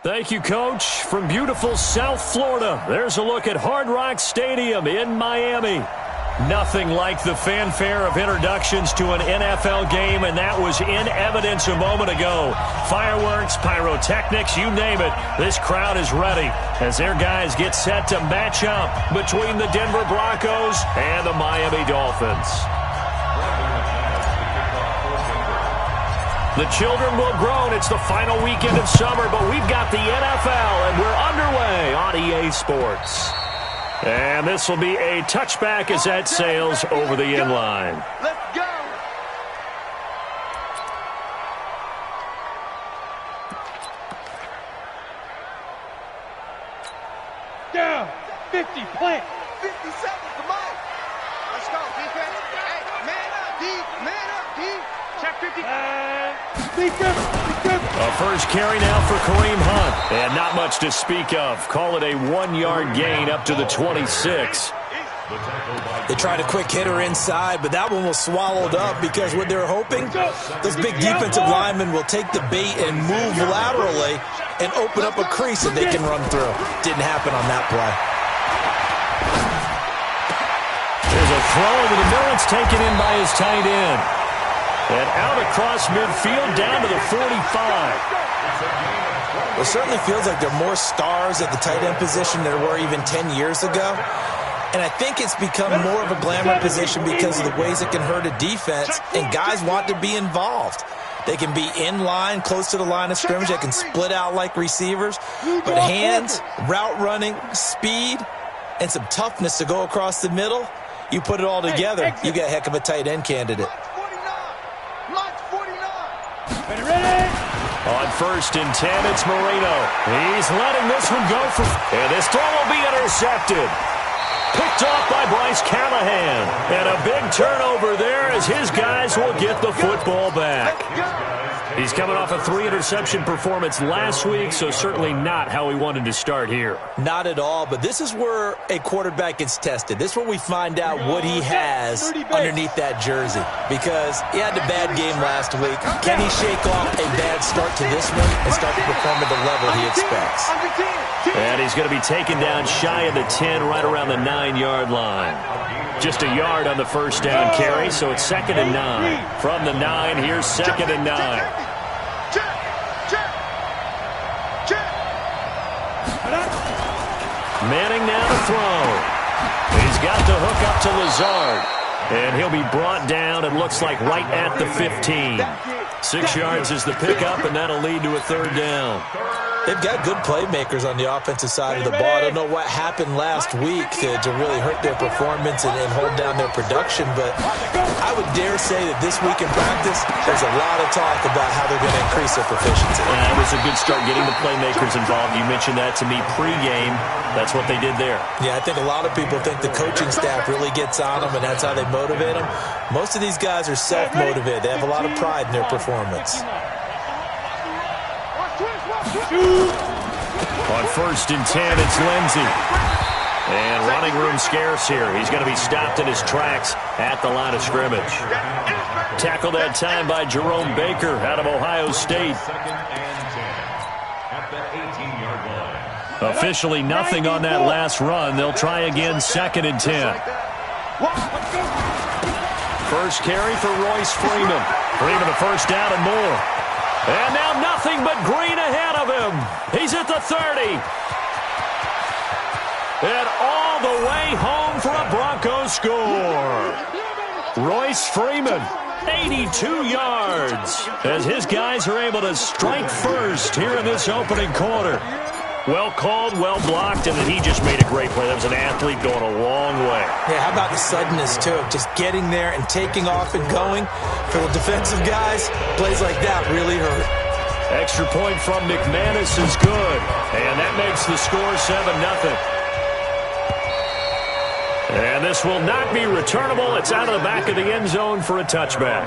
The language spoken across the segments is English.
Thank you, Coach. From beautiful South Florida, there's a look at Hard Rock Stadium in Miami. Nothing like the fanfare of introductions to an NFL game, and that was in evidence a moment ago. Fireworks, pyrotechnics, you name it. This crowd is ready as their guys get set to match up between the Denver Broncos and the Miami Dolphins. The children will groan. It's the final weekend of summer, but we've got the NFL, and we're underway on EA Sports. And this will be a touchback as that sails over the end line. Let's go. Down. 50, plant. 50 seconds, come on. Let's go, defense. Hey, man up, D. Man up, D. Check 50. A first carry now for Kareem Hunt. And not much to speak of. Call it a 1-yard gain up to the 26. They tried a quick hitter inside, but that one was swallowed up because what they're hoping, those big defensive linemen will take the bait and move laterally and open up a crease that they can run through. Didn't happen on that play. There's a throw over the middle. It's taken in by his tight end. And out across midfield down to the 45. It certainly feels like there are more stars at the tight end position than there were even 10 years ago. And I think it's become more of a glamour position because of the ways it can hurt a defense, and guys want to be involved. They can be in line, close to the line of scrimmage. They can split out like receivers. But hands, route running, speed, and some toughness to go across the middle, you put it all together, you get a heck of a tight end candidate. On 1st and 10, it's Marino. He's letting this one go for... And this throw will be intercepted. Picked off by Bryce Callahan. And a big turnover there as his guys will get the football back. He's coming off a 3-interception performance last week, so certainly not how he wanted to start here. Not at all, but this is where a quarterback gets tested. This is where we find out what he has underneath that jersey. Because he had a bad game last week. Can he shake off a bad start to this one and start to perform at the level he expects? And he's going to be taken down shy of the 10, right around the 9-yard line. Just a yard on the first down carry, so it's 2nd and 9. From the 9, here's 2nd and 9. Manning now to throw. He's got the hook up to Lazard. And he'll be brought down, it looks like, right at the 15. 6 yards is the pickup, and that'll lead to a 3rd down. They've got good playmakers on the offensive side of the ball. I don't know what happened last week to really hurt their performance and hold down their production, but I would dare say that this week in practice, there's a lot of talk about how they're going to increase their proficiency. And that was a good start getting the playmakers involved. You mentioned that to me pregame. That's what they did there. Yeah, I think a lot of people think the coaching staff really gets on them, and that's how they motivate them. Most of these guys are self-motivated. They have a lot of pride in their performance. On 1st and 10, it's Lindsey. And running room scarce here. He's going to be stopped in his tracks at the line of scrimmage. Tackled that time by Jerome Baker out of Ohio State. Officially nothing on that last run. They'll try again, 2nd and 10. First carry for Royce Freeman. Freeman the first down and more. And now nothing but green ahead of him. He's at the 30. And all the way home for a Broncos score. Royce Freeman, 82 yards, as his guys are able to strike first here in this opening quarter. Well called, well blocked, and then he just made a great play. That was an athlete going a long way. Yeah, how about the suddenness, too? Just getting there and taking off and going. For the defensive guys, plays like that really hurt. Extra point from McManus is good, and that makes the score 7-0. And this will not be returnable. It's out of the back of the end zone for a touchback.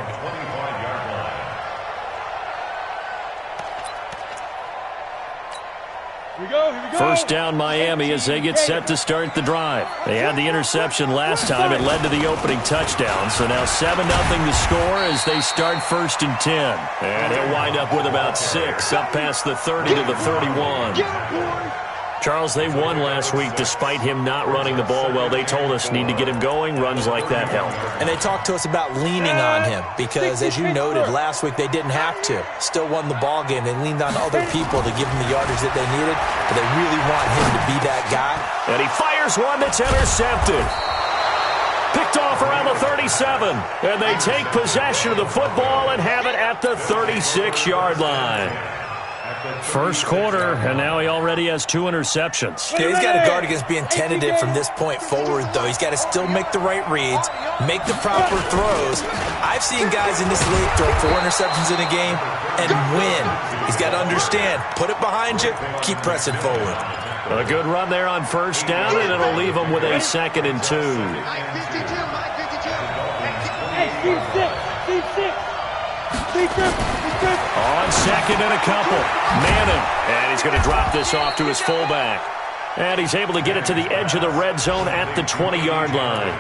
First down Miami as they get set to start the drive. They had the interception last time. It led to the opening touchdown. So now 7-0 the score as they start 1st and 10. And he'll wind up with about 6 up past the 30 to the 31. Charles, they won last week despite him not running the ball well. They told us need to get him going. Runs like that help. And they talked to us about leaning on him because, as you noted, last week they didn't have to. Still won the ball game. They leaned on other people to give them the yardage that they needed, but they really want him to be that guy. And he fires one that's intercepted. Picked off around the 37. And they take possession of the football and have it at the 36-yard line. First quarter, and now he already has 2 interceptions. Yeah, he's got to guard against being tentative from this point forward, though. He's got to still make the right reads, make the proper throws. I've seen guys in this league throw 4 interceptions in a game and win. He's got to understand, put it behind you, keep pressing forward. A good run there on first down, and it'll leave him with a 2nd and 2. On 2nd and a couple. Manning. And he's going to drop this off to his fullback. And he's able to get it to the edge of the red zone at the 20-yard line.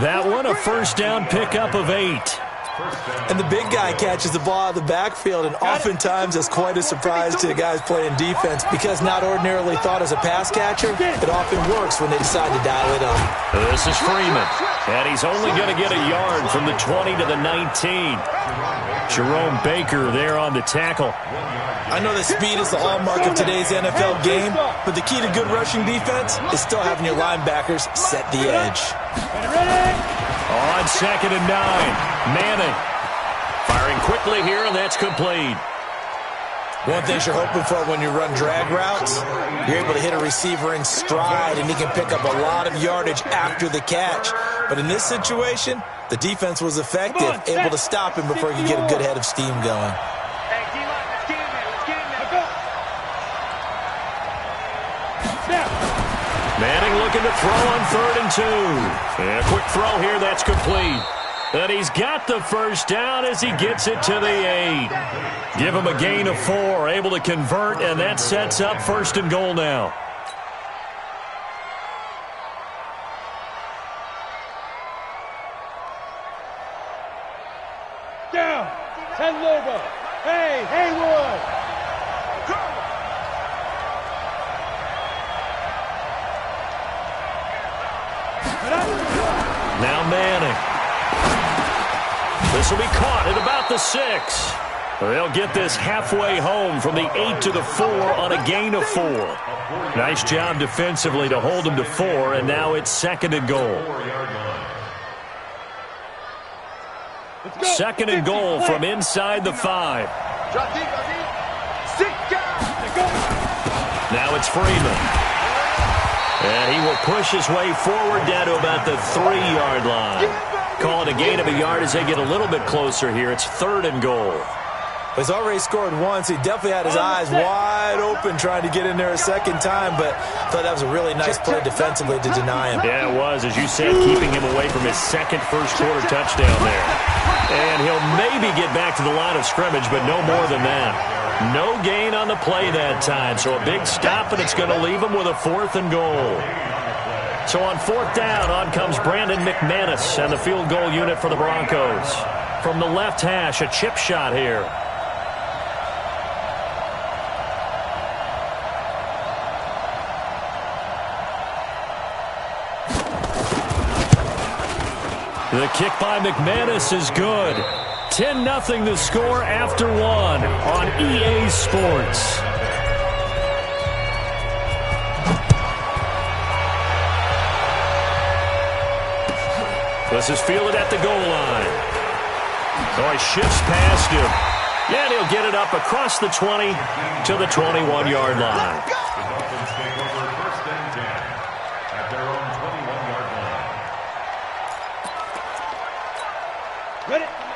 That one, a first down pickup of 8. And the big guy catches the ball out of the backfield, and oftentimes that's quite a surprise to the guys playing defense because not ordinarily thought as a pass catcher, it often works when they decide to dial it up. This is Freeman, and he's only going to get a yard from the 20 to the 19. Jerome Baker there on the tackle. I know that speed is the hallmark of today's NFL game, but the key to good rushing defense is still having your linebackers set the edge. On 2nd and 9, Manning firing quickly here, and that's complete. One thing you're hoping for when you run drag routes, you're able to hit a receiver in stride, and he can pick up a lot of yardage after the catch. But in this situation, the defense was effective, able to stop him before he could get a good head of steam going. Manning looking to throw on 3rd and 2. And a quick throw here, that's complete. And he's got the first down as he gets it to the 8. Give him a gain of 4, able to convert, and that sets up 1st and goal now. Down. 10 Lobo. Hey, Haywood. Now Manning. This will be caught at about the 6. They'll get this halfway home from the 8 to the 4 on a gain of 4. Nice job defensively to hold him to 4, and now it's 2nd and goal. 2nd and goal from inside the 5. Now it's Freeman. And he will push his way forward down to about the 3-yard line. Call it a gain of a yard as they get a little bit closer here. It's 3rd and goal. He's already scored once. He definitely had his eyes wide open trying to get in there a second time, but I thought that was a really nice play defensively to deny him. Yeah, it was, as you said, keeping him away from his second first-quarter touchdown there. And he'll maybe get back to the line of scrimmage, but no more than that. No gain on the play that time, so a big stop, and it's going to leave him with a 4th and goal. So on 4th down, on comes Brandon McManus and the field goal unit for the Broncos. From the left hash, a chip shot here. The kick by McManus is good. 10-0 the score after 1 on EA Sports. This is fielded at the goal line. So he shifts past him. And he'll get it up across the 20 to the 21-yard line.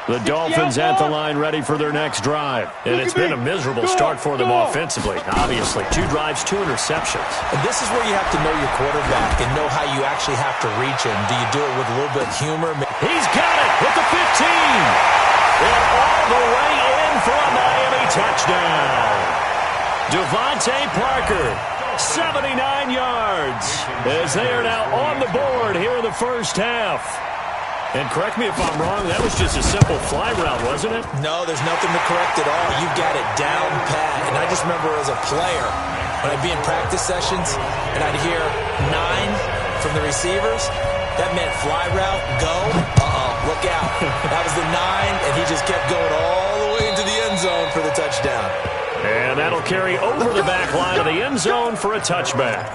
The Dolphins at the line ready for their next drive. And it's been a miserable start for them offensively. Obviously, 2 drives, 2 interceptions. And this is where you have to know your quarterback and know how you actually have to reach him. Do you do it with a little bit of humor? He's got it at the 15. And all the way in for a Miami touchdown. Devontae Parker 79 yards, as they are now on the board here in the first half. And correct me if I'm wrong, that was just a simple fly route, wasn't it? No, there's nothing to correct at all. You got it down pat. And I just remember as a player, when I'd be in practice sessions and I'd hear 9 from the receivers, that meant fly route, go, look out. That was the 9, and he just kept going all the way into the end zone for the touchdown. And that'll carry over the back line of the end zone for a touchback.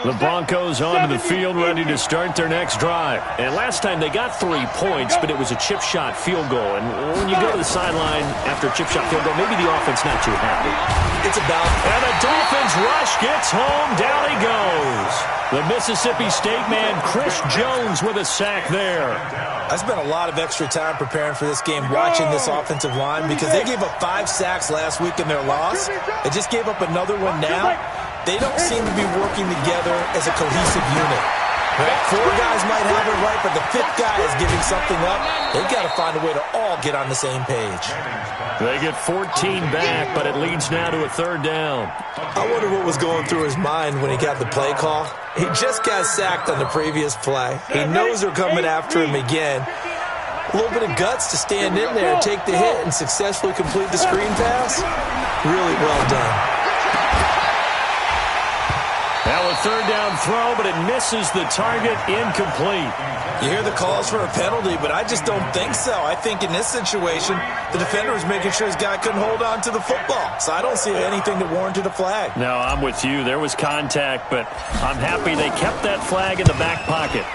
The Broncos onto the field, ready to start their next drive. And last time they got 3 points, but it was a chip shot field goal. And when you go to the sideline after a chip shot field goal, maybe the offense not too happy. It's about... And the Dolphins rush gets home. Down he goes. The Mississippi State man, Chris Jones, with a sack there. I spent a lot of extra time preparing for this game watching this offensive line because they gave up 5 sacks last week in their loss. They just gave up another one now. They don't seem to be working together as a cohesive unit. Right? 4 guys might have it right, but the 5th guy is giving something up. They've got to find a way to all get on the same page. They get 14 back, but it leads now to a 3rd down. I wonder what was going through his mind when he got the play call. He just got sacked on the previous play. He knows they're coming after him again. A little bit of guts to stand in there and take the hit and successfully complete the screen pass. Really well done. Now a 3rd down throw, but it misses the target, incomplete. You hear the calls for a penalty, but I just don't think so. I think in this situation, the defender was making sure his guy couldn't hold on to the football. So I don't see anything that warranted a flag. No, I'm with you. There was contact, but I'm happy they kept that flag in the back pocket.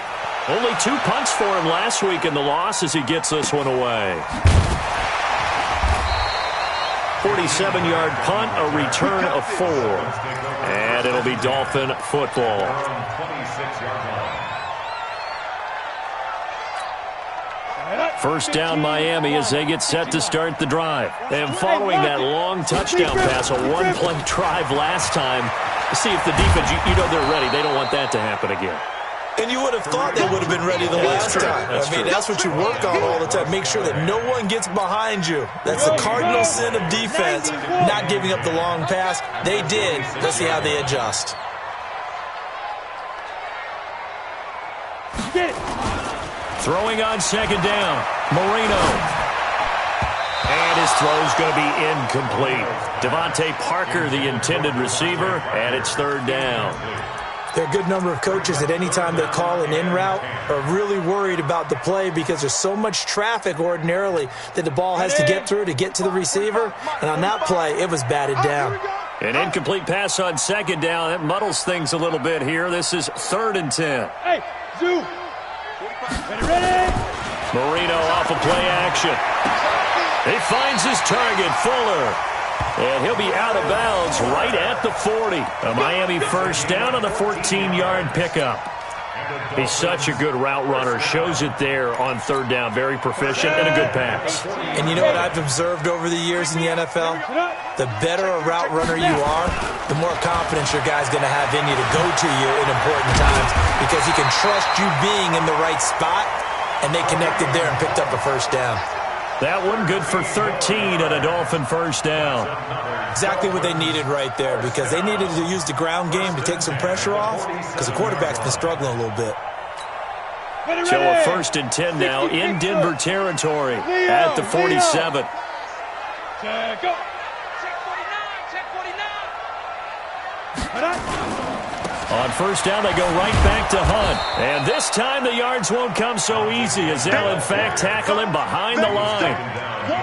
Only 2 punts for him last week in the loss as he gets this one away. 47-yard punt, a return of 4. And it'll be Dolphin football. First down Miami as they get set to start the drive. And following that long touchdown pass, a 1-play drive last time, see if the defense, you know they're ready. They don't want that to happen again. And you would have thought they would have been ready the last time. That's what you work on all the time. Make sure that no one gets behind you. That's the cardinal sin of defense, not giving up the long pass. They did. Let's see how they adjust. Throwing on 2nd down, Marino. And his throw's going to be incomplete. Devontae Parker, the intended receiver, and it's 3rd down. There are a good number of coaches at any time they call an in route are really worried about the play because there's so much traffic ordinarily that the ball has to get through to get to the receiver. And on that play, it was batted down. An incomplete pass on 2nd down. That muddles things a little bit here. This is 3rd and 10. Hey, Zoo. Ready? Marino off of play action. He finds his target, Fuller. And he'll be out of bounds right at the 40. A Miami first down on the 14-yard pickup. He's such a good route runner. Shows it there on 3rd down. Very proficient and a good pass. And you know what I've observed over the years in the NFL? The better a route runner you are, the more confidence your guy's going to have in you to go to you in important times because he can trust you being in the right spot, and they connected there and picked up a first down. That one good for 13 and a Dolphin first down. Exactly what they needed right there because they needed to use the ground game to take some pressure off because the quarterback's been struggling a little bit. So a 1st and 10 now in Denver territory at the 47. Check go. Check 49. On first down, they go right back to Hunt. And this time the yards won't come so easy as they'll, in fact, tackle him behind the line.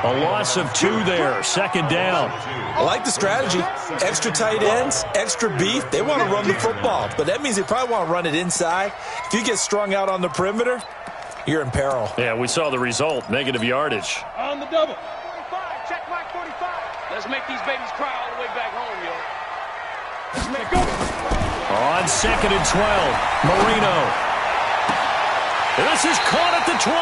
A loss of 2 there, 2nd down. I like the strategy. Extra tight ends, extra beef. They want to run the football, but that means they probably want to run it inside. If you get strung out on the perimeter, you're in peril. Yeah, we saw the result, negative yardage. On the double. 45, check mark 45. Let's make these babies cry all the way back home, yo. Let's make it go. On 2nd and 12, Marino. This is caught at the 20.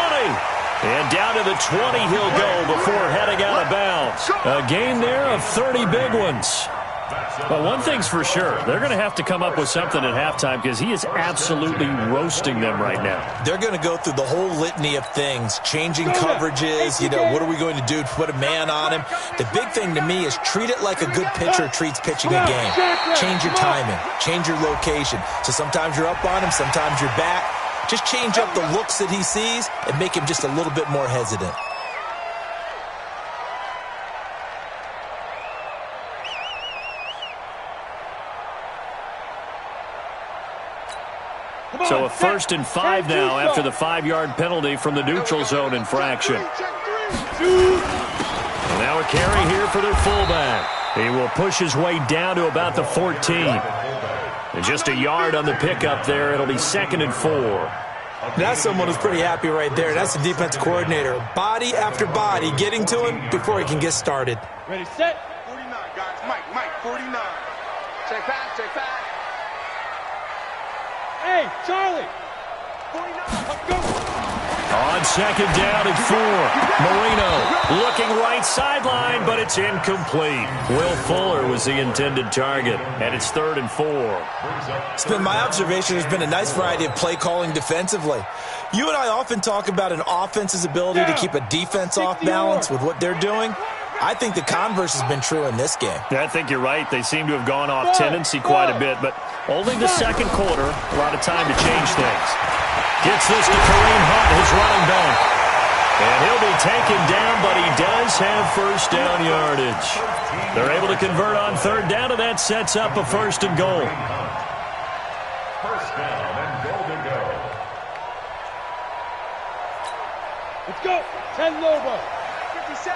And down to the 20 he'll go before heading out of bounds. A gain there of 30 big ones. Well, one thing's for sure. They're going to have to come up with something at halftime because he is absolutely roasting them right now. They're going to go through the whole litany of things, changing coverages, what are we going to do to put a man on him? The big thing to me is treat it like a good pitcher treats pitching a game. Change your timing, change your location. So sometimes you're up on him, sometimes you're back. Just change up the looks that he sees and make him just a little bit more hesitant. So a 1st and 5 now after the 5-yard penalty from the neutral zone infraction. And now a carry here for their fullback. He will push his way down to about the 14. And just a yard on the pickup there. It'll be 2nd and 4. That's someone who's pretty happy right there. That's the defense coordinator. Body after body getting to him before he can get started. Ready, set. 49, guys. Mike, 49. Check back, check back. Hey, Charlie. 49, let's go. On 2nd down and 4. Marino looking right sideline, but it's incomplete. Will Fuller was the intended target, and it's 3rd and 4. It's been my observation. There's been a nice variety of play calling defensively. You and I often talk about an offense's ability to keep a defense off balance with what they're doing. I think the converse has been true in this game. Yeah, I think you're right. They seem to have gone off tendency quite a bit, but only the 2nd quarter. A lot of time to change things. Gets this to Kareem Hunt, his running back. And he'll be taken down, but he does have 1st down yardage. They're able to convert on 3rd down, and that sets up a 1st and goal. 1st down and goal to go. Let's go. 10 Lobo. 57.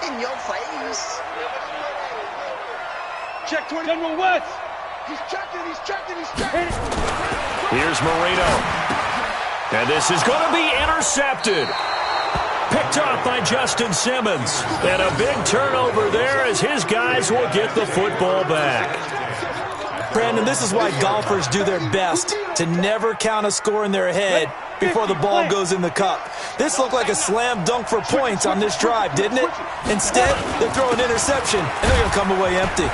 In your face. Check 20. General West. He's checking. Here's Marino. And this is going to be intercepted. Picked off by Justin Simmons. And a big turnover there as his guys will get the football back. Brandon, this is why golfers do their best to never count a score in their head before the ball goes in the cup. This looked like a slam dunk for points on this drive, didn't it? Instead, they throw an interception, and they're going to come away empty.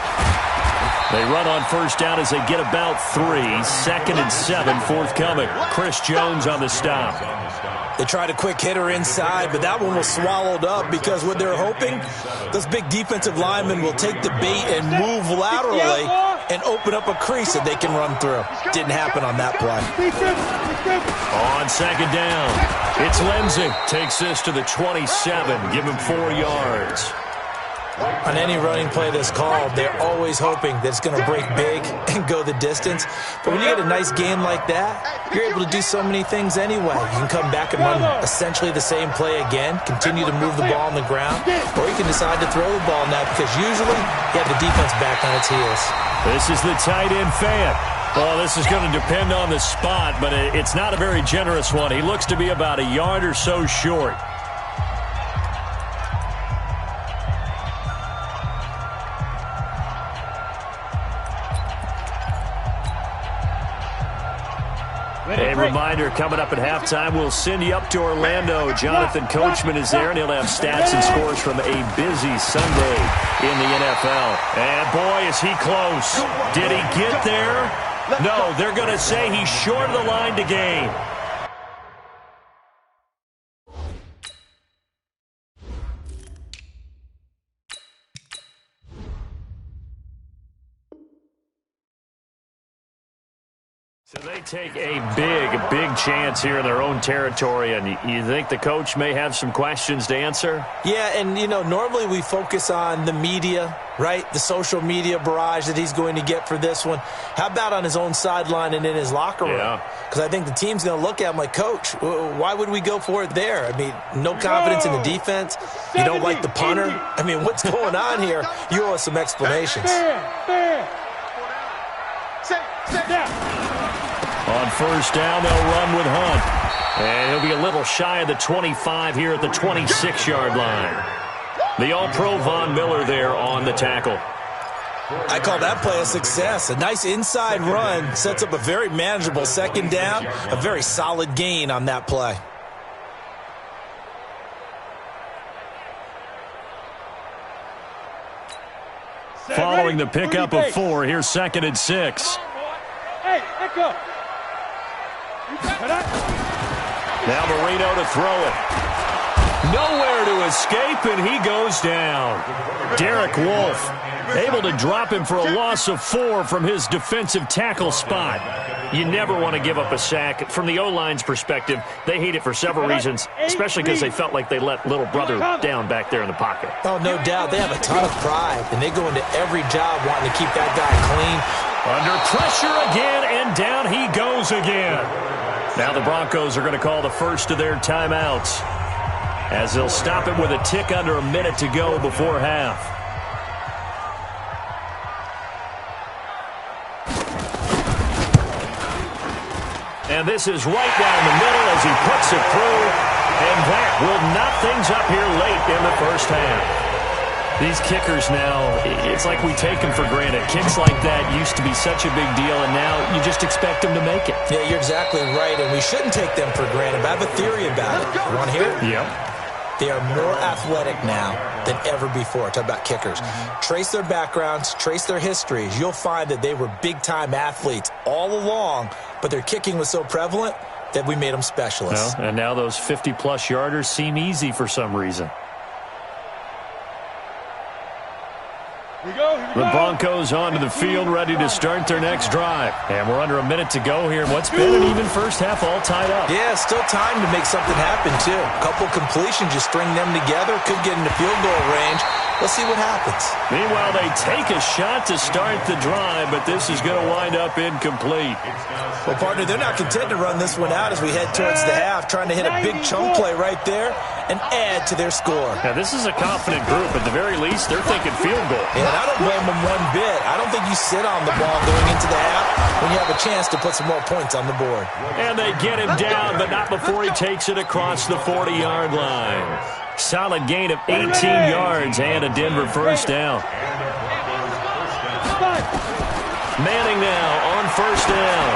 They run on 1st down as they get about 3. 2nd and 7 forthcoming. Chris Jones on the stop. They tried a quick hitter inside, but that one was swallowed up because what they're hoping, those big defensive linemen will take the bait and move laterally and open up a crease that they can run through. Didn't happen on that play. On 2nd down, it's Lindsey. Takes this to the 27. Give him 4 yards. On any running play that's called, they're always hoping that it's going to break big and go the distance. But when you get a nice game like that, you're able to do so many things anyway. You can come back and run essentially the same play again, continue to move the ball on the ground, or you can decide to throw the ball now because usually you have the defense back on its heels. This is the tight end fan. Well, this is going to depend on the spot, but it's not a very generous one. He looks to be about a yard or so short. A reminder, coming up at halftime, we'll send you up to Orlando. Jonathan Coachman is there, and he'll have stats and scores from a busy Sunday in the NFL. And, boy, is he close. Did he get there? No, they're going to say he's short of the line to gain. So they take a big chance here in their own territory, and you think the coach may have some questions to answer? Yeah, and, normally we focus on the media, right? The social media barrage that he's going to get for this one. How about on his own sideline and in his locker room? Because I think the team's going to look at him like, Coach, why would we go for it there? I mean, no confidence in the defense. You don't like the punter. I mean, what's going on here? You owe us some explanations. On 1st down, they'll run with Hunt. And he'll be a little shy of the 25 here at the 26-yard line. The All-Pro Von Miller there on the tackle. I call that play a success. A nice inside run sets up a very manageable 2nd down. A very solid gain on that play. following the pickup of 4. Here's 2nd and 6. Hey, let go. Now Marino to throw it. Nowhere to escape, and he goes down. Derek Wolfe able to drop him for a loss of 4 from his defensive tackle spot. You never want to give up a sack. From the O-line's perspective, they hate it for several reasons, especially because they felt like they let little brother down back there in the pocket. Oh, no doubt. They have a ton of pride, and they go into every job wanting to keep that guy clean. Under pressure again, and down he goes again. Now the Broncos are going to call the first of their timeouts, as they'll stop it with a tick under a minute to go before half. And this is right down the middle as he puts it through, and that will knot things up here late in the first half. These kickers now, it's like we take them for granted. Kicks like that used to be such a big deal, and now you just expect them to make it. Yeah, you're exactly right, and we shouldn't take them for granted. But I have a theory about it. You want to hear it? Yep. They are more athletic now than ever before. Talk about kickers. Trace their backgrounds, trace their histories. You'll find that they were big-time athletes all along, but their kicking was so prevalent that we made them specialists. Well, and now those 50-plus yarders seem easy for some reason. The Broncos onto the field, ready to start their next drive. And we're under a minute to go here in what's been an even first half, all tied up. Yeah, still time to make something happen, too. A couple completions, you string them together, could get into field goal range. Let's see what happens. Meanwhile, they take a shot to start the drive, but this is going to wind up incomplete. Well, partner, they're not content to run this one out as we head towards the half, trying to hit a big chunk play right there and add to their score. Now, this is a confident group. At the very least, they're thinking field goal. Yeah, and I don't blame them one bit. I don't think you sit on the ball going into the half when you have a chance to put some more points on the board. And they get him down, but not before he takes it across the 40-yard line. Solid gain of 18 yards and a Denver first down. Manning now on first down.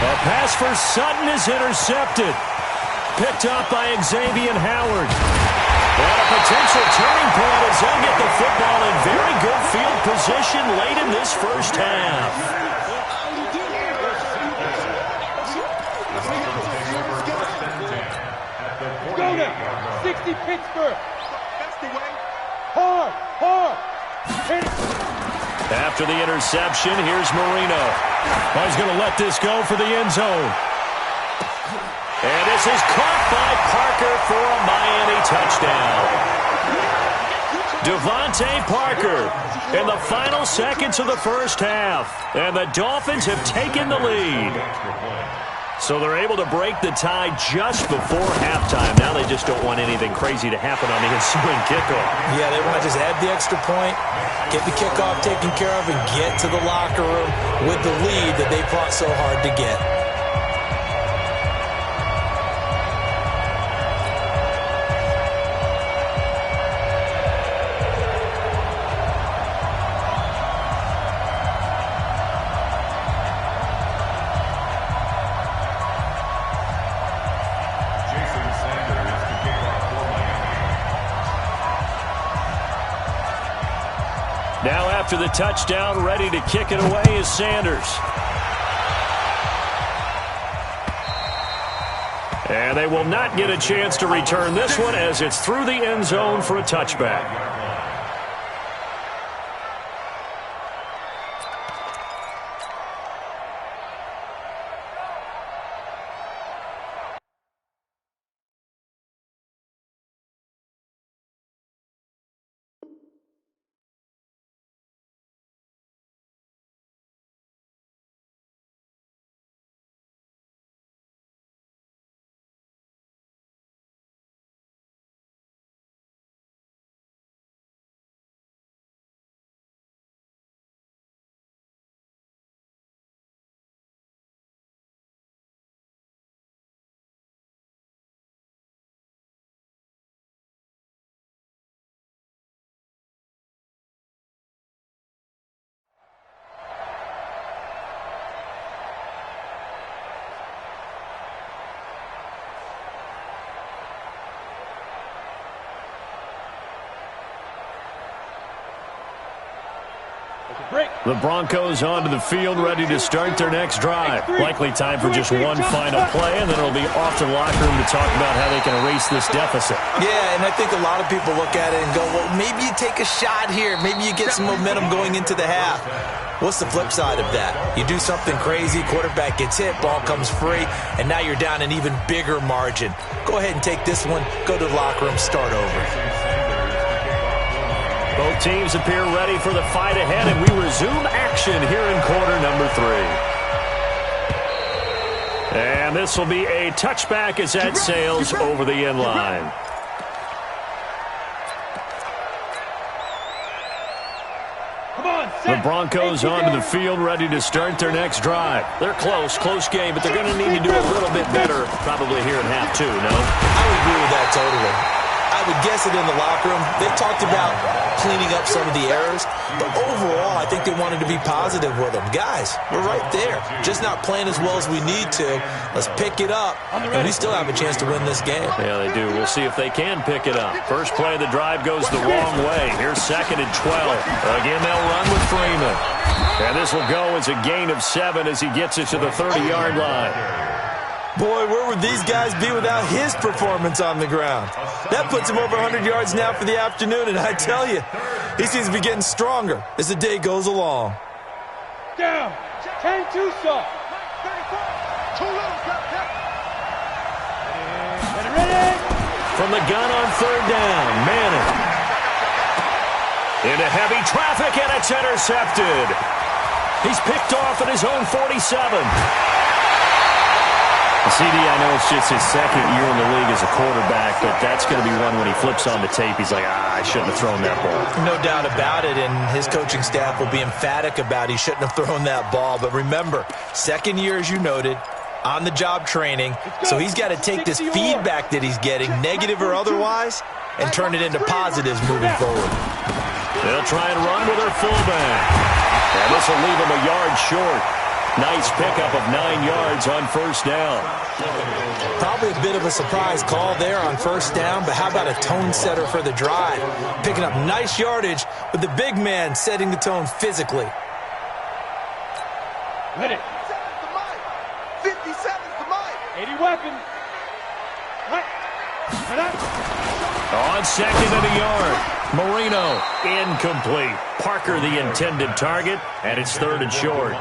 A pass for Sutton is intercepted. Picked up by Xavier Howard. And a potential turning point as they'll get the football in very good field position late in this first half. Go now. 60 Pittsburgh. Hard, hard. Hit it. After the interception, here's Marino. Oh, he's going to let this go for the end zone. And this is caught by Parker for a Miami touchdown. Devontae Parker in the final seconds of the first half. And the Dolphins have taken the lead. So they're able to break the tie just before halftime. Now they just don't want anything crazy to happen on the ensuing kickoff. Yeah, they want to just add the extra point, get the kickoff taken care of, and get to the locker room with the lead that they fought so hard to get. Now after the touchdown, ready to kick it away is Sanders. And they will not get a chance to return this one as it's through the end zone for a touchback. The Broncos onto the field, ready to start their next drive. Likely time for just one final play, and then it'll be off to the locker room to talk about how they can erase this deficit. Yeah, and I think a lot of people look at it and go, well, maybe you take a shot here. Maybe you get some momentum going into the half. What's the flip side of that? You do something crazy, quarterback gets hit, ball comes free, and now you're down an even bigger margin. Go ahead and take this one, go to the locker room, start over. Both teams appear ready for the fight ahead, and we resume action here in quarter number 3. And this will be a touchback as that sails over the end line. The Broncos onto the field, ready to start their next drive. They're close game, but they're going to need to do a little bit better probably here in half 2, no? I would agree with that totally. I would guess it in the locker room. They talked about cleaning up some of the errors, but overall, I think they wanted to be positive with them. Guys, we're right there. Just not playing as well as we need to. Let's pick it up, and we still have a chance to win this game. Yeah, they do. We'll see if they can pick it up. First play of the drive goes the wrong way. Here's 2nd and 12. Again, they'll run with Freeman. And this will go as a gain of 7 as he gets it to the 30-yard line. Boy, where would these guys be without his performance on the ground? That puts him over 100 yards now for the afternoon, and I tell you, he seems to be getting stronger as the day goes along. Down. 10 too soft. 34. Too little. Ready. From the gun on 3rd down, Manning. Into heavy traffic, and it's intercepted. He's picked off at his own 47. CD, I know it's just his 2nd year in the league as a quarterback, but that's going to be one when he flips on the tape. He's like, I shouldn't have thrown that ball. No doubt about it, and his coaching staff will be emphatic about he shouldn't have thrown that ball. But remember, 2nd year, as you noted, on-the-job training, so he's got to take this feedback that he's getting, negative or otherwise, and turn it into positives moving forward. They'll try and run with their fullback. And this will leave him a yard short. Nice pickup of 9 yards on 1st down. Probably a bit of a surprise call there on 1st down, but how about a tone setter for the drive? Picking up nice yardage with the big man setting the tone physically. Ready. 57's the mic. 80 weapon. Right. On 2nd and a yard. Marino, incomplete. Parker, the intended target, and it's 3rd and short.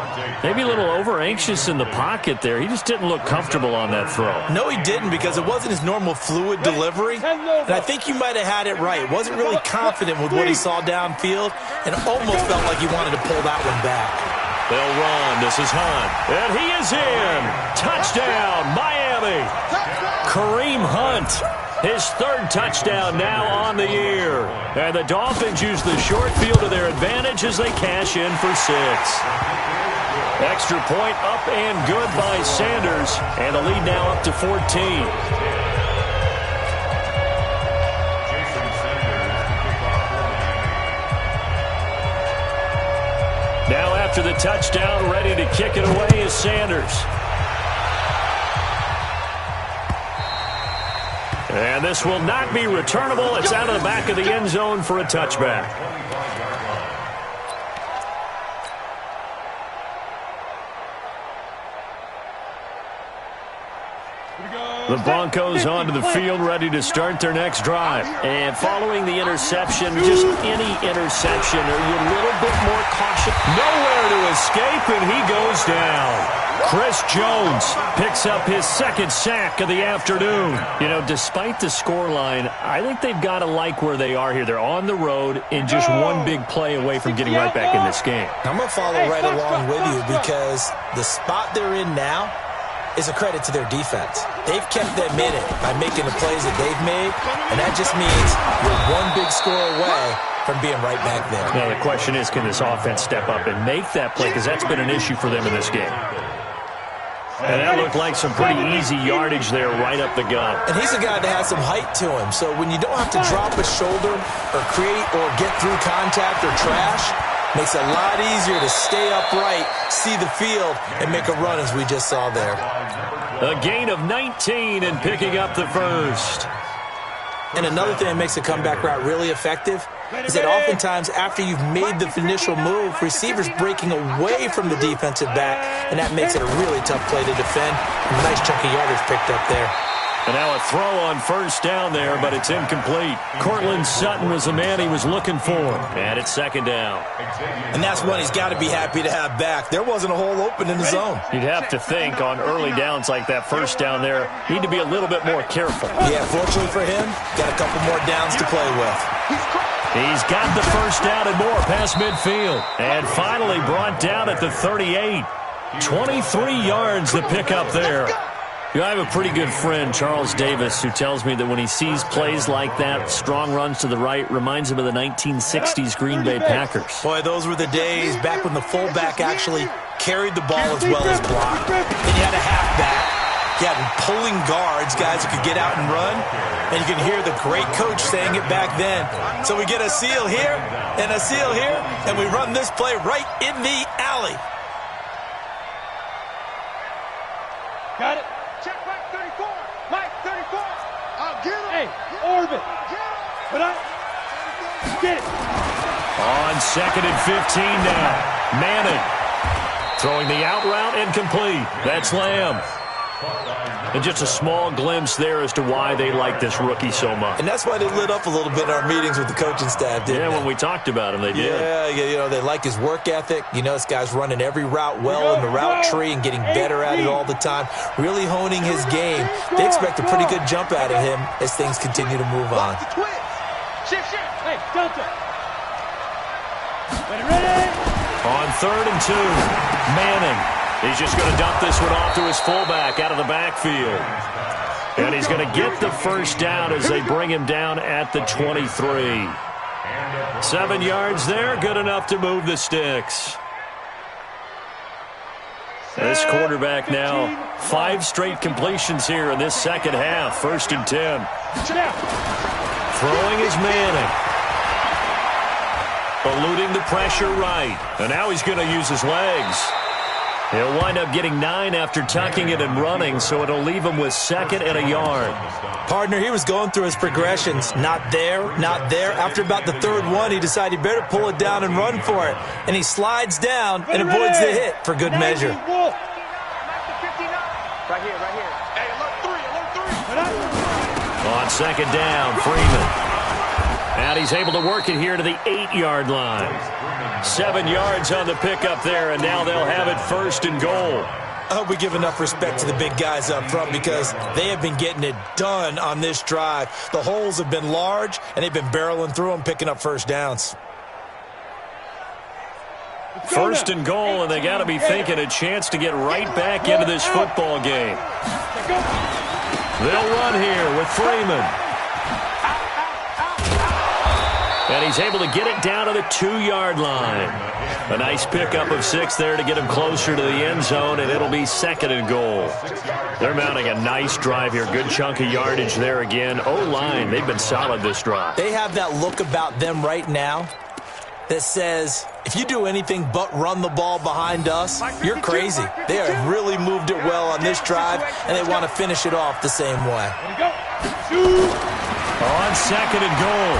Maybe a little over-anxious in the pocket there. He just didn't look comfortable on that throw. No, he didn't, because it wasn't his normal fluid delivery. And I think you might have had it right. Wasn't really confident with what he saw downfield, and almost felt like he wanted to pull that one back. They'll run. This is Hunt. And he is in. Touchdown, Miami. Kareem Hunt. His 3rd touchdown now on the year. And the Dolphins use the short field to their advantage as they cash in for 6. Extra point up and good by Sanders. And the lead now up to 14. Now after the touchdown, ready to kick it away is Sanders. And this will not be returnable. It's out of the back of the end zone for a touchback. The Broncos onto the field, ready to start their next drive. And following the interception, just any interception, are you a little bit more cautious? Nowhere to escape, and he goes down. Chris Jones picks up his 2nd sack of the afternoon. You know, despite the scoreline, I think they've got to like where they are here. They're on the road and just one big play away from getting right back in this game. I'm going to follow right along with you, because the spot they're in now is a credit to their defense. They've kept them in it by making the plays that they've made, and that just means you're one big score away from being right back there. Now, the question is, can this offense step up and make that play, because that's been an issue for them in this game. And that looked like some pretty easy yardage there right up the gut. And he's a guy that has some height to him, so when you don't have to drop a shoulder or create or get through contact or trash, makes it a lot easier to stay upright, see the field, and make a run as we just saw there. A gain of 19 and picking up the 1st. And another thing that makes a comeback route really effective is that oftentimes after you've made the initial move, receivers breaking away from the defensive back, and that makes it a really tough play to defend. A nice chunk of yardage picked up there. And now a throw on first down there, but it's incomplete. Cortland Sutton was the man he was looking for. And it's second down. And that's one he's got to be happy to have back. There wasn't a hole open in the zone. You'd have to think on early downs like that first down there, need to be a little bit more careful. Yeah, fortunately for him, got a couple more downs to play with. He's got the first down and more past midfield. And finally brought down at the 38. 23 yards to pick up there. You know, I have a pretty good friend, Charles Davis, who tells me that when he sees plays like that, strong runs to the right, reminds him of the 1960s Green Bay Packers. Boy, those were the days back when the fullback actually carried the ball as well as blocked. Then you had a halfback. You had pulling guards, guys who could get out and run. And you can hear the great coach saying it back then. So we get a seal here and a seal here, and we run this play right in the alley. Got it. Check Mike 34. Mike 34. I'll get him. Hey, orbit. But get it. On second and 15 now. Manning throwing the out route incomplete. That's Lamb. And just a small glimpse there as to why they like this rookie so much. And that's why they lit up a little bit in our meetings with the coaching staff, didn't they? Yeah, when we talked about him, they did. Yeah, you know, they like his work ethic. You know, this guy's running every route well in the route tree and getting better at it all the time, really honing his game. They expect a pretty good jump out of him as things continue to move on. Shift. Hey, Delta. Ready. On third and 2, Manning. He's just going to dump this one off to his fullback out of the backfield. And he's going to get the first down as they bring him down at the 23. 7 yards there, good enough to move the sticks. This quarterback now, 5 straight completions here in this second half. First and 10. Throwing is Manning. Eluding the pressure right. And now he's going to use his legs. He'll wind up getting 9 after tucking it and running, so it'll leave him with second and a yard. Partner, he was going through his progressions. Not there, not there. After about the third one, he decided he better pull it down and run for it. And he slides down and avoids the hit for good measure. Right here. Hey, alert 3. On second down, Freeman. And he's able to work it here to the 8-yard line. 7 yards on the pickup there, and now they'll have it first and goal. I hope we give enough respect to the big guys up front because they have been getting it done on this drive. The holes have been large, and they've been barreling through them, picking up first downs. First and goal, and they got to be thinking a chance to get right back into this football game. They'll run here with Freeman. And he's able to get it down to the 2-yard line. A nice pickup of 6 there to get him closer to the end zone, and it'll be second and goal. They're mounting a nice drive here. Good chunk of yardage there again. O-line, they've been solid this drive. They have that look about them right now that says, if you do anything but run the ball behind us, you're crazy. They have really moved it well on this drive, and they want to finish it off the same way. On second and goal,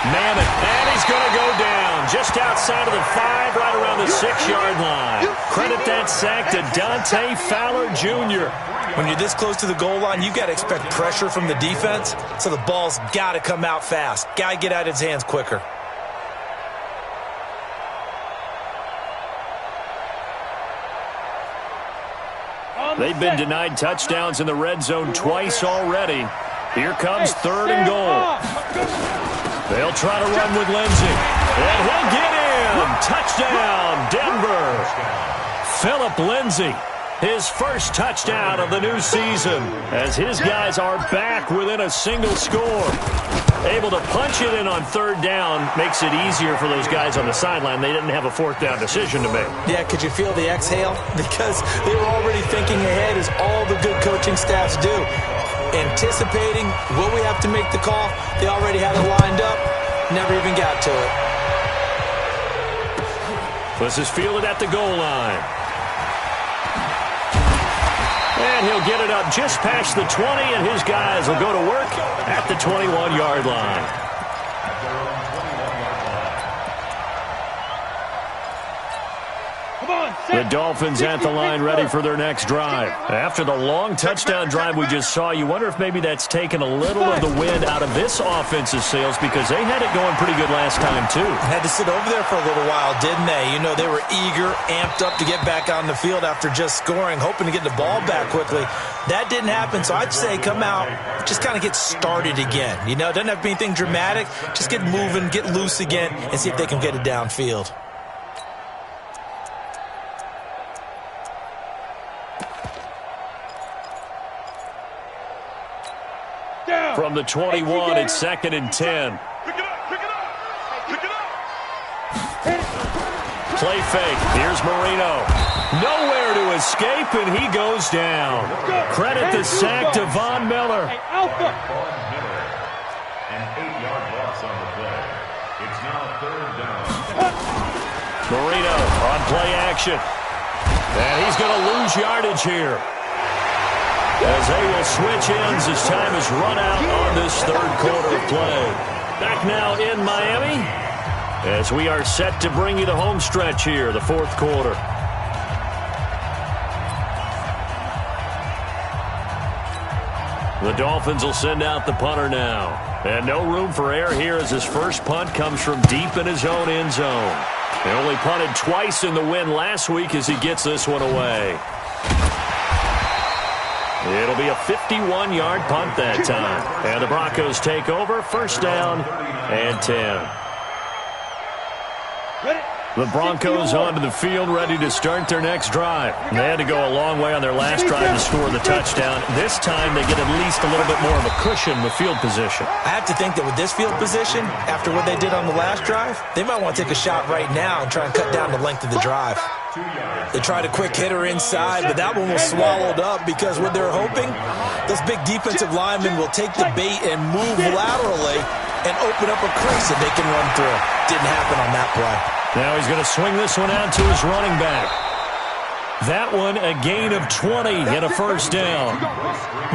Manning, and he's going to go down just outside of the 5, right around the 6-yard line. Credit that sack to Dante Fowler Jr. When you're this close to the goal line, you got to expect pressure from the defense, so the ball's got to come out fast. Got to get out of his hands quicker. They've been denied touchdowns in the red zone twice already. Here comes third and goal. They'll try to run with Lindsey. And he'll get in. Touchdown, Denver. Philip Lindsey, his first touchdown of the new season, as his guys are back within a single score. Able to punch it in on third down makes it easier for those guys on the sideline. They didn't have a fourth down decision to make. Yeah, could you feel the exhale? Because they were already thinking ahead, as all the good coaching staffs do. Anticipating, will we have to make the call? They already had it lined up, never even got to it. This is fielded at the goal line. And he'll get it up just past the 20, and his guys will go to work at the 21-yard line. The Dolphins at the line ready for their next drive. After the long touchdown drive we just saw, you wonder if maybe that's taken a little of the wind out of this offensive sails because they had it going pretty good last time too. Had to sit over there for a little while, didn't they? You know, they were eager, amped up to get back on the field after just scoring, hoping to get the ball back quickly. That didn't happen, so I'd say come out, just kind of get started again. You know, it doesn't have to be anything dramatic. Just get moving, get loose again, and see if they can get it downfield. From the 21, it's 2nd and 10. Pick it up, pick it up, pick it up. Play fake. Here's Marino. Nowhere to escape, and he goes down. Credit the sack to Von Miller. Hey, Alpha. An 8-yard loss on the play. It's now 3rd down. Marino on play action. And he's going to lose yardage here, as they will switch ends as time is run out on this 3rd quarter of play. Back now in Miami as we are set to bring you the home stretch here, the 4th quarter. The Dolphins will send out the punter now. And no room for error here as his first punt comes from deep in his own end zone. They only punted twice in the win last week as he gets this one away. It'll be a 51-yard punt that time. And the Broncos take over, 1st down and 10. The Broncos onto the field ready to start their next drive. They had to go a long way on their last drive to score the touchdown. This time they get at least a little bit more of a cushion with field position. I have to think that with this field position, after what they did on the last drive, they might want to take a shot right now and try and cut down the length of the drive. They tried a quick hitter inside, but that one was swallowed up because what they're hoping, those big defensive linemen will take the bait and move laterally and open up a crease that they can run through. Didn't happen on that play. Now he's going to swing this one out to his running back. That one a gain of 20 and a 1st down.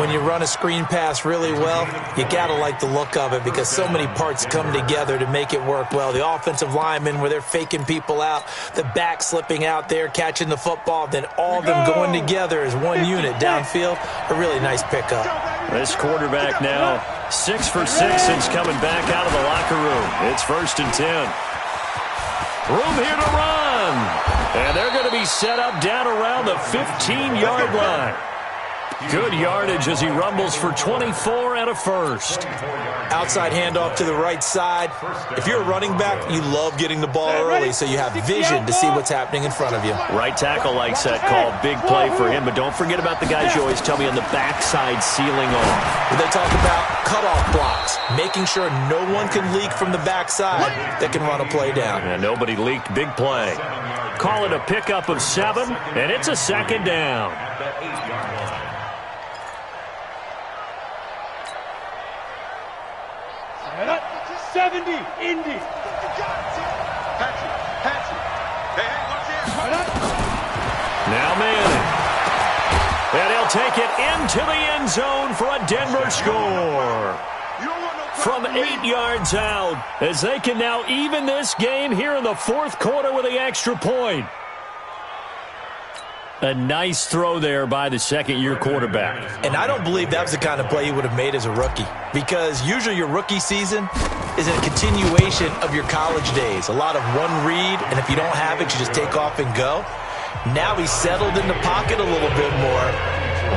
When you run a screen pass really well, you got to like the look of it because so many parts come together to make it work well. The offensive linemen where they're faking people out, the back slipping out there, catching the football, then all of them going together as one unit downfield. A really nice pickup. This quarterback now 6 for 6 since coming back out of the locker room. It's 1st and 10. Room here to run. And they're going to be set up down around the 15-yard line. Good yardage as he rumbles for 24 and a 1st. Outside handoff to the right side. If you're a running back, you love getting the ball early so you have vision to see what's happening in front of you. Right tackle likes that call. Big play for him, but don't forget about the guys you always tell me on the backside sealing off. They talk about cutoff blocks, making sure no one can leak from the backside that can run a play down. And nobody leaked. Big play. Call it a pickup of 7, and it's a 2nd down. 70, Indy. Now Manning. And he'll take it into the end zone for a Denver score. From 8 yards out, as they can now even this game here in the 4th quarter with the extra point. A nice throw there by the 2nd-year quarterback. And I don't believe that was the kind of play he would have made as a rookie, because usually your rookie season is a continuation of your college days. A lot of one read, and if you don't have it, you just take off and go. Now he's settled in the pocket a little bit more,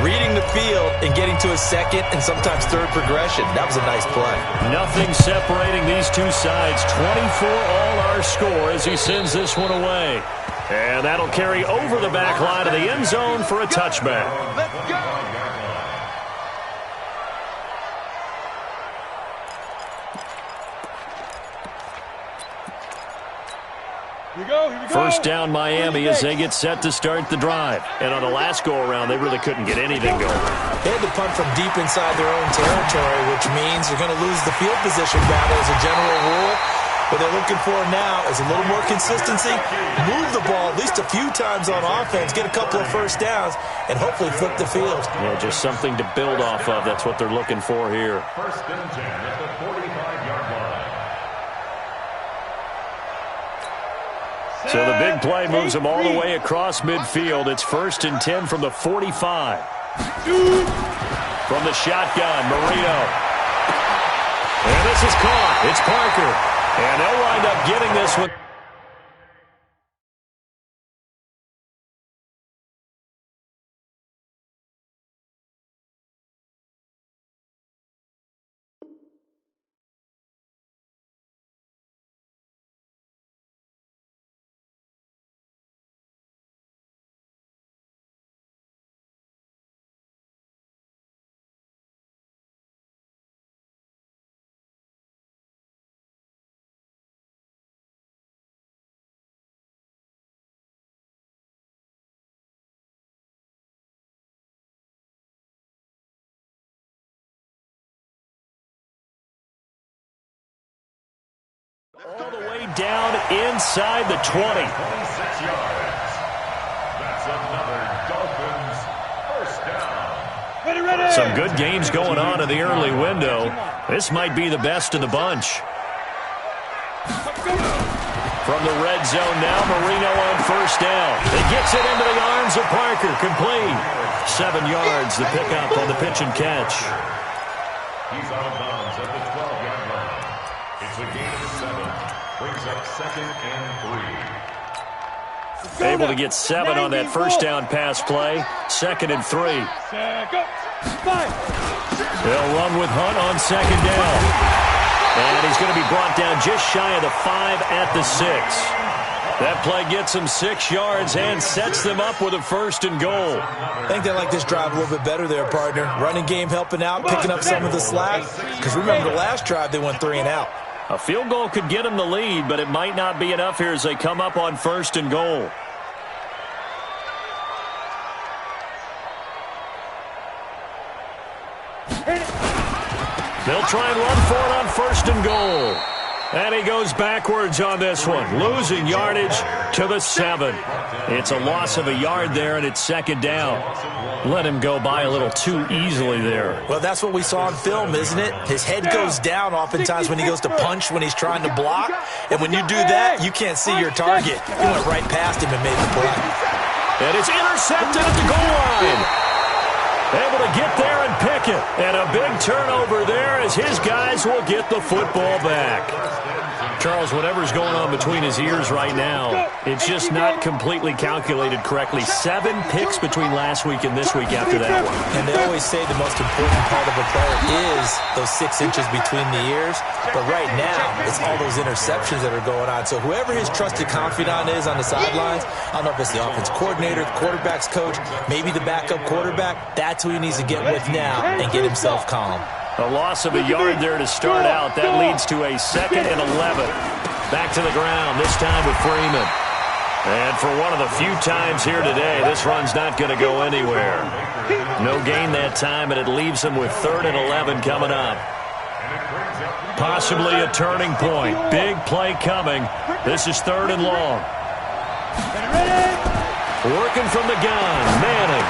reading the field and getting to a 2nd and sometimes 3rd progression. That was a nice play. Nothing separating these two sides. 24 all our score as he sends this one away. And that'll carry over the back line of the end zone for a touchback. Let's go. Here we go, here we go. 1st down Miami as they get set to start the drive. And on the last go-around, they really couldn't get anything going. They had to punt from deep inside their own territory, which means they're going to lose the field position battle as a general rule. What they're looking for now is a little more consistency, move the ball at least a few times on offense, get a couple of 1st downs, and hopefully flip the field. Yeah, just something to build off of. That's what they're looking for here. 1st and 10 at the 45-yard line. So the big play moves them all the way across midfield. It's 1st and 10 from the 45. From the shotgun, Marino. And this is caught. It's Parker. And they'll wind up getting this one. All the way down inside the 20. 26 yards. That's another Dolphins first down. Ready. Some good games going on in the early window. This might be the best of the bunch. From the red zone now, Marino on 1st down. He gets it into the arms of Parker. Complete. 7 yards, the pickup on the pitch and catch. He's out of bounds at the 12-yard line. It's a gain of 7. Brings up 2nd and 3. Able to get 7 on that first down pass play. 2nd and 3. They'll run with Hunt on 2nd down. And he's going to be brought down just shy of the 5 at the 6. That play gets him 6 yards and sets them up with a 1st and goal. I think they like this drive a little bit better there, partner. Running game helping out, picking up some of the slack. Because remember the last drive, they went 3 and out. A field goal could get them the lead, but it might not be enough here as they come up on 1st and goal. They'll try and run for it on 1st and goal. And he goes backwards on this one, losing yardage to the 7. It's a loss of a yard there, and it's 2nd down. Let him go by a little too easily there. Well, that's what we saw in film, isn't it? His head goes down oftentimes when he goes to punch when he's trying to block. And when you do that, you can't see your target. He went right past him and made the play. And it's intercepted at the goal line. Able to get there and pick it. And a big turnover there as his guys will get the football back. Charles, whatever's going on between his ears right now, it's just not completely calculated correctly. 7 picks between last week and this week after that one. And they always say the most important part of a player is those 6 inches between the ears. But right now, it's all those interceptions that are going on. So whoever his trusted confidant is on the sidelines, I don't know if it's the offense coordinator, the quarterback's coach, maybe the backup quarterback, that's who he needs to get with now and get himself calm. A loss of a yard there to start out. That leads to a 2nd and 11. Back to the ground, this time with Freeman. And for one of the few times here today, this run's not going to go anywhere. No gain that time, and it leaves him with 3rd and 11 coming up. Possibly a turning point. Big play coming. This is 3rd and long. Working from the gun, Manning.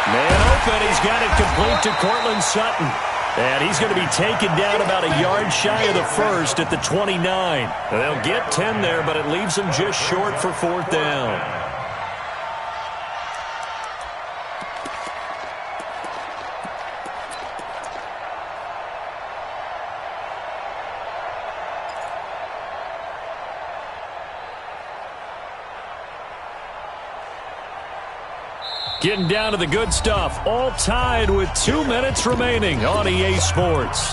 Man open, he's got it complete to Cortland Sutton. And he's going to be taken down about a yard shy of the 1st at the 29. And they'll get 10 there, but it leaves them just short for 4th down. Getting down to the good stuff, all tied with 2 minutes remaining on EA Sports.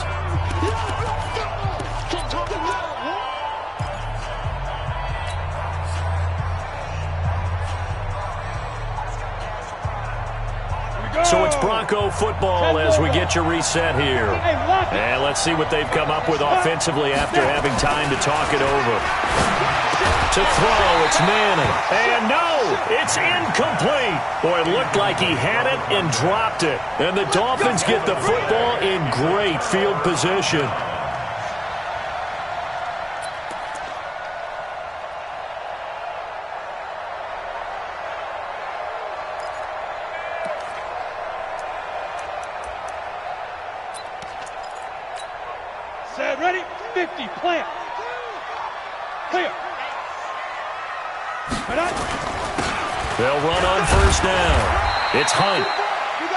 So it's Bronco football as we get you reset here. And let's see what they've come up with offensively after having time to talk it over. To throw, it's Manning. And no, it's incomplete. Boy, it looked like he had it and dropped it. And the Dolphins get the football in great field position. Set, ready, 50, plant. Clear. They'll run on first down. It's Hunt.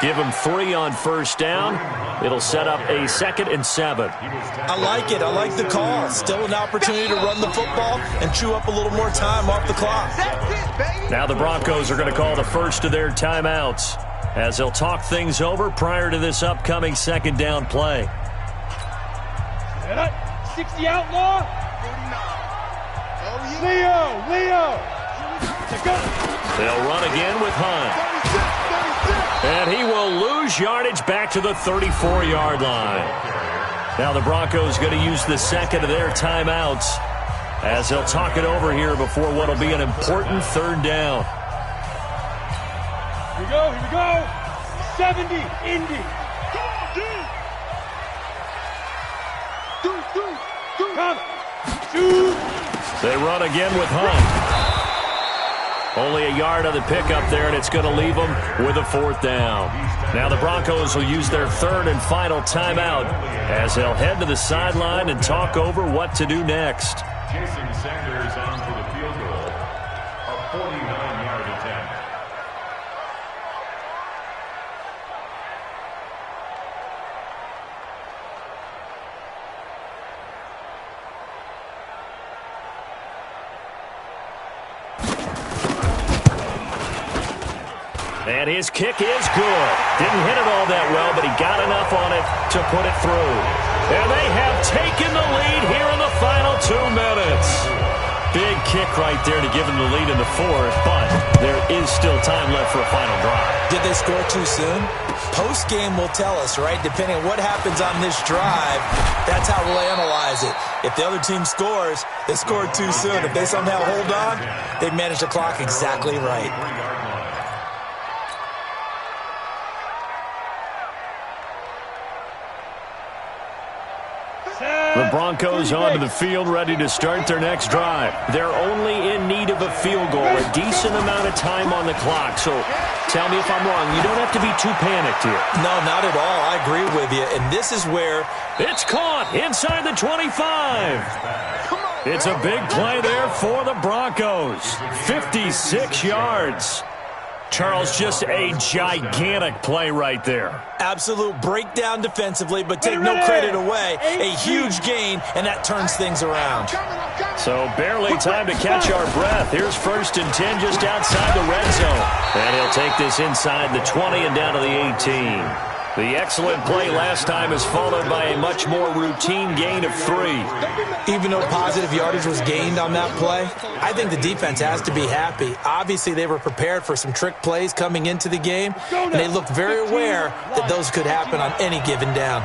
Give him 3 on first down. It'll set up a 2nd and 7. I like it. I like the call. Still an opportunity to run the football and chew up a little more time off the clock. Now the Broncos are going to call the first of their timeouts as they'll talk things over prior to this upcoming 2nd down play. 60 outlaw. Leo. They'll run again with Hunt. And he will lose yardage back to the 34-yard line. Now the Broncos going to use the 2nd of their timeouts as they'll talk it over here before what will be an important 3rd down. Here we go. 70, Indy. Come. Shoot. They run again with Hunt. Only a yard on the pickup there, and it's going to leave them with a 4th down. Now the Broncos will use their 3rd and final timeout as they'll head to the sideline and talk over what to do next. Jason Sanders on for the field goal. A 49-yard attempt. And his kick is good. Didn't hit it all that well, but he got enough on it to put it through. And they have taken the lead here in the final 2 minutes. Big kick right there to give them the lead in the 4th, but there is still time left for a final drive. Did they score too soon? Post-game will tell us, right? Depending on what happens on this drive, that's how we'll analyze it. If the other team scores, they scored too soon. If they somehow hold on, they managed the clock exactly right. The Broncos onto the field, ready to start their next drive. They're only in need of a field goal, a decent amount of time on the clock. So tell me if I'm wrong. You don't have to be too panicked here. No, not at all. I agree with you. And this is where it's caught inside the 25. It's a big play there for the Broncos. 56 yards. Charles, just a gigantic play right there. Absolute breakdown defensively, but take no credit away. A huge gain, and that turns things around. So barely time to catch our breath. Here's 1st and 10 just outside the red zone. And he'll take this inside the 20 and down to the 18. The excellent play last time is followed by a much more routine gain of 3. Even though positive yardage was gained on that play, I think the defense has to be happy. Obviously, they were prepared for some trick plays coming into the game, and they looked very aware that those could happen on any given down.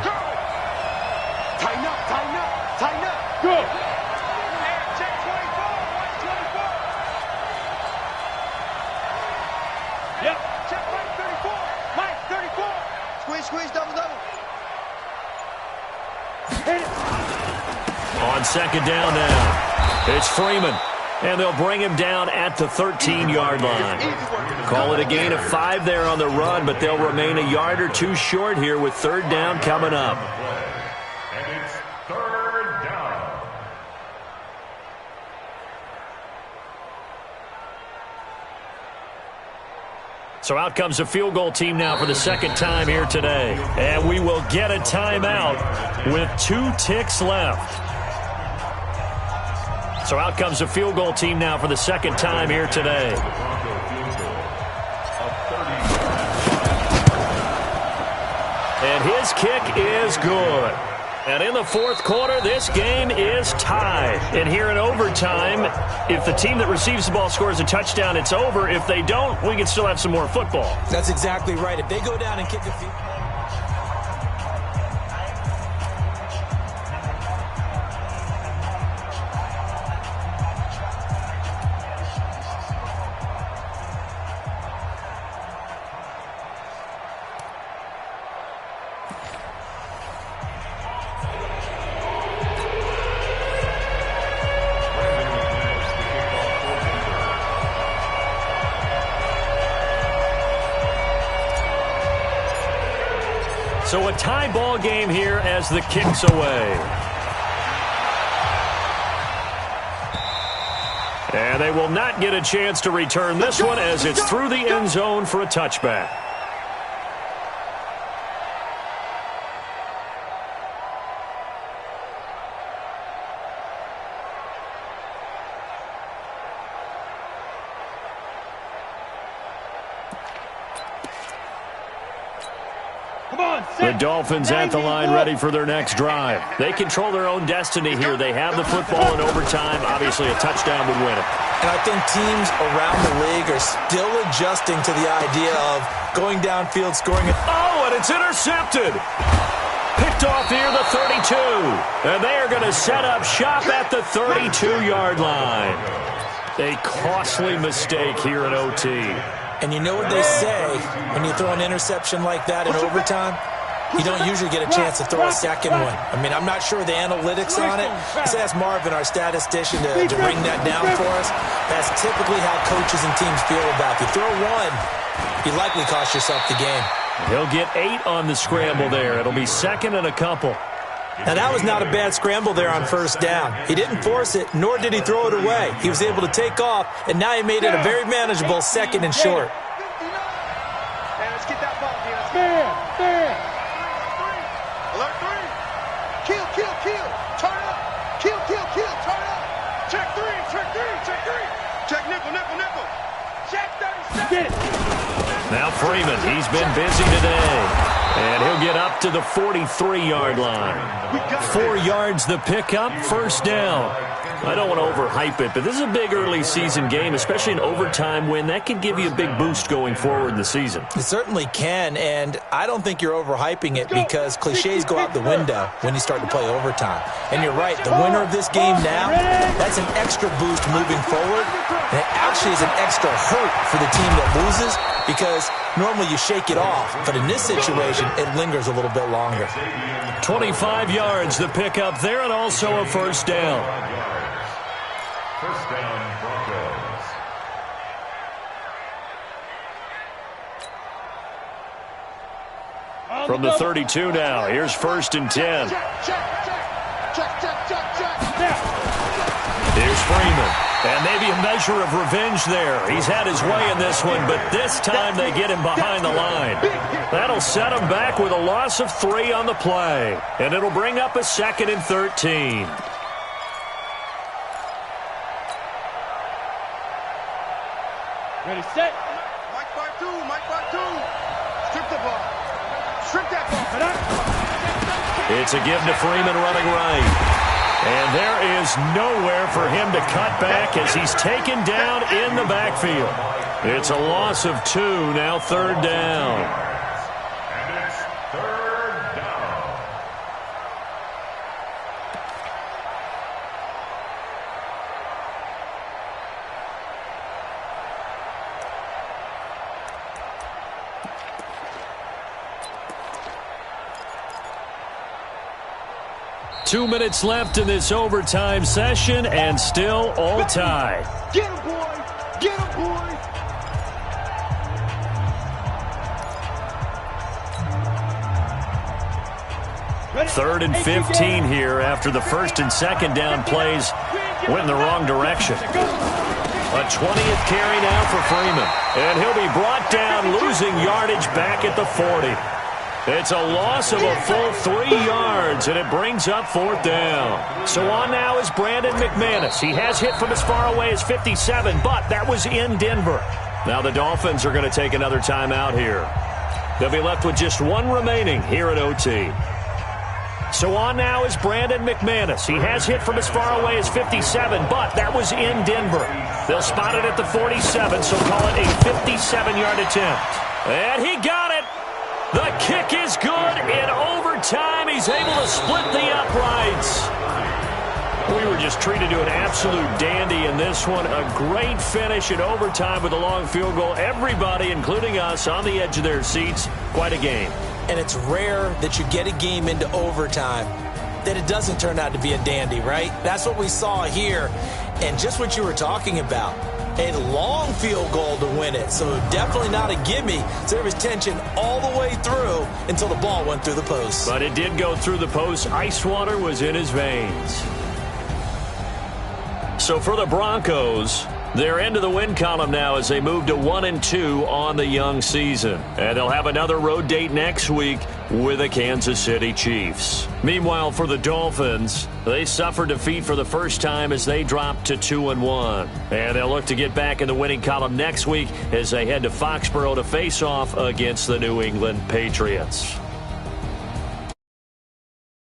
Tighten up. Good. Check 24. Yep. Check Mike 34. Mike 34. Squeeze, double. Hit it. On 2nd down now, it's Freeman. And they'll bring him down at the 13-yard line. Call it a gain of 5 there on the run, but they'll remain a yard or 2 short here with 3rd down coming up. And it's 3rd down. So out comes the field goal team now for the 2nd time here today. And we will get a timeout with 2 ticks left. So out comes the field goal team now for the 2nd time here today. And his kick is good. And in the 4th quarter, this game is tied. And here in overtime, if the team that receives the ball scores a touchdown, it's over. If they don't, we can still have some more football. That's exactly right. If they go down and kick a field goal. So a tie ball game here as the kick's away. And they will not get a chance to return this one as it's through the end zone for a touchback. The Dolphins at the line ready for their next drive. They control their own destiny here. They have the football in overtime. Obviously, a touchdown would win it. And I think teams around the league are still adjusting to the idea of going downfield, scoring it. Oh, and it's intercepted. Picked off near the 32. And they are going to set up shop at the 32-yard line. A costly mistake here in OT. And you know what they say when you throw an interception like that in overtime? You don't usually get a chance to throw a second one. I mean, I'm not sure the analytics on it. Let's ask Marvin, our statistician, to bring that down for us. That's typically how coaches and teams feel about it. You throw one, you likely cost yourself the game. He'll get 8 on the scramble there. It'll be second and a couple. Now, that was not a bad scramble there on first down. He didn't force it, nor did he throw it away. He was able to take off, and now he made it a very manageable second and short. Hey, let's get that ball, man. Alert 3. Kill. Turn up. Kill. Turn up. Check 3. Check nickel. Check 37. Get it. Now Freeman, he's been busy today. And he'll get up to the 43-yard line. 4 yards the pickup, first down. I don't want to overhype it, but this is a big early season game, especially an overtime win. That could give you a big boost going forward in the season. It certainly can, and I don't think you're overhyping it because cliches go out the window when you start to play overtime. And you're right, the winner of this game now, that's an extra boost moving forward. And it actually is an extra hurt for the team that loses because normally you shake it off, but in this situation, it lingers a little bit longer. 25 yards the pickup there, and also a first down. First down, Broncos. From the 32 now, here's first and 10. Check. Here's Freeman. And maybe a measure of revenge there. He's had his way in this one, but this time they get him behind the line. That'll set him back with a loss of 3 on the play. And it'll bring up a second and 13. Ready, set. Mike 5-2. Strip the ball. Strip that ball. It's a give to Freeman running right. And there is nowhere for him to cut back as he's taken down in the backfield. It's a loss of 2, now third down. And it's third down. Two minutes left in this overtime session, and still all tied. Get him, boys. Get him, boys. Third and 15 here after the first and second down plays went in the wrong direction. A 20th carry now for Freeman. And he'll be brought down, losing yardage back at the 40. It's a loss of a full 3 yards, and it brings up fourth down. So on now is Brandon McManus. He has hit from as far away as 57, but that was in Denver. Now the Dolphins are going to take another timeout here. They'll be left with just 1 remaining here at OT. So on now is Brandon McManus. He has hit from as far away as 57, but that was in Denver. They'll spot it at the 47, so call it a 57-yard attempt. And he got it. The kick is good. In overtime, he's able to split the uprights. We were just treated to an absolute dandy in this one. A great finish in overtime with a long field goal. Everybody, including us, on the edge of their seats. Quite a game. And it's rare that you get a game into overtime that it doesn't turn out to be a dandy, right? That's what we saw here. And just what you were talking about. A long field goal to win it, so definitely not a gimme. So there was tension all the way through until the ball went through the post. But it did go through the post. Ice water was in his veins. So for the Broncos, they're into the win column now as they move to 1-2 on the young season. And they'll have another road date next week with the Kansas City Chiefs. Meanwhile, for the Dolphins, they suffered defeat for the first time as they dropped to 2-1. And they'll look to get back in the winning column next week as they head to Foxborough to face off against the New England Patriots.